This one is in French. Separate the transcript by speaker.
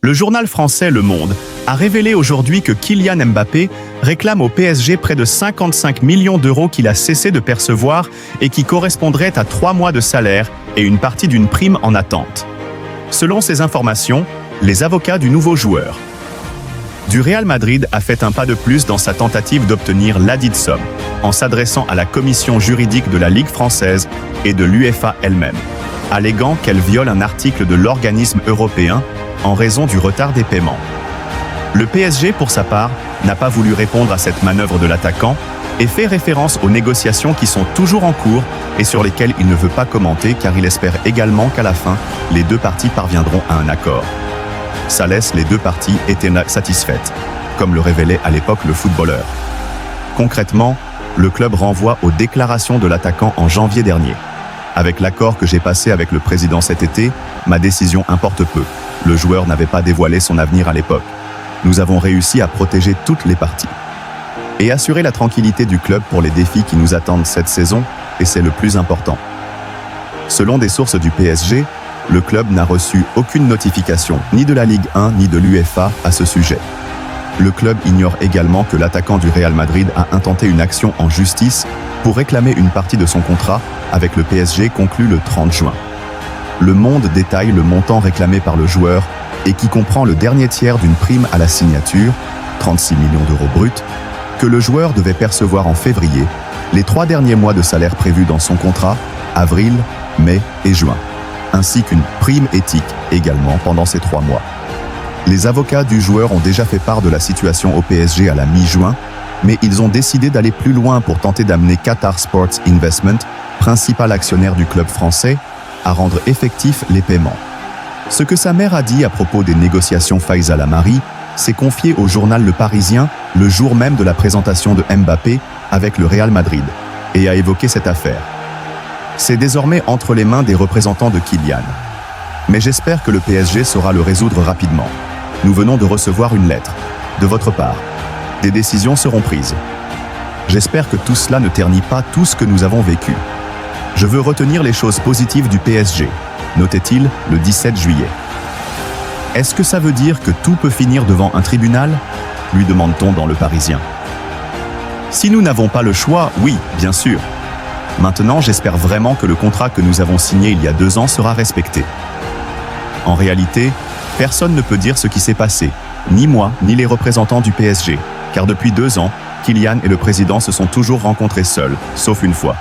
Speaker 1: Le journal français Le Monde a révélé aujourd'hui que Kylian Mbappé réclame au PSG près de 55 millions d'euros qu'il a cessé de percevoir et qui correspondraient à 3 mois de salaire et une partie d'une prime en attente. Selon ces informations, les avocats du nouveau joueur du Real Madrid a fait un pas de plus dans sa tentative d'obtenir ladite somme, en s'adressant à la commission juridique de la Ligue française et de l'UEFA elle-même, alléguant qu'elle viole un article de l'organisme européen en raison du retard des paiements. Le PSG, pour sa part, n'a pas voulu répondre à cette manœuvre de l'attaquant et fait référence aux négociations qui sont toujours en cours et sur lesquelles il ne veut pas commenter car il espère également qu'à la fin, les deux parties parviendront à un accord. Ça laisse les deux parties étaient satisfaites, comme le révélait à l'époque le footballeur. Concrètement, le club renvoie aux déclarations de l'attaquant en janvier dernier. Avec l'accord que j'ai passé avec le président cet été, ma décision importe peu. Le joueur n'avait pas dévoilé son avenir à l'époque. Nous avons réussi à protéger toutes les parties et assurer la tranquillité du club pour les défis qui nous attendent cette saison, et c'est le plus important. Selon des sources du PSG, le club n'a reçu aucune notification, ni de la Ligue 1 ni de l'UEFA, à ce sujet. Le club ignore également que l'attaquant du Real Madrid a intenté une action en justice pour réclamer une partie de son contrat avec le PSG conclu le 30 juin. Le Monde détaille le montant réclamé par le joueur et qui comprend le dernier tiers d'une prime à la signature, 36 millions d'euros bruts, que le joueur devait percevoir en février, les 3 derniers mois de salaire prévus dans son contrat, avril, mai et juin, ainsi qu'une prime éthique également pendant ces 3 mois. Les avocats du joueur ont déjà fait part de la situation au PSG à la mi-juin, mais ils ont décidé d'aller plus loin pour tenter d'amener Qatar Sports Investment, principal actionnaire du club français, à rendre effectifs les paiements. Ce que sa mère a dit à propos des négociations Faisal Amari s'est confié au journal Le Parisien le jour même de la présentation de Mbappé avec le Real Madrid et a évoqué cette affaire. C'est désormais entre les mains des représentants de Kylian. Mais j'espère que le PSG saura le résoudre rapidement. Nous venons de recevoir une lettre de votre part. Des décisions seront prises. J'espère que tout cela ne ternit pas tout ce que nous avons vécu. Je veux retenir les choses positives du PSG, notait-il le 17 juillet. Est-ce que ça veut dire que tout peut finir devant un tribunal ? Lui demande-t-on dans Le Parisien. Si nous n'avons pas le choix, oui, bien sûr. Maintenant, j'espère vraiment que le contrat que nous avons signé il y a 2 ans sera respecté. En réalité, personne ne peut dire ce qui s'est passé, ni moi, ni les représentants du PSG, car depuis 2 ans, Kylian et le président se sont toujours rencontrés seuls, sauf une fois.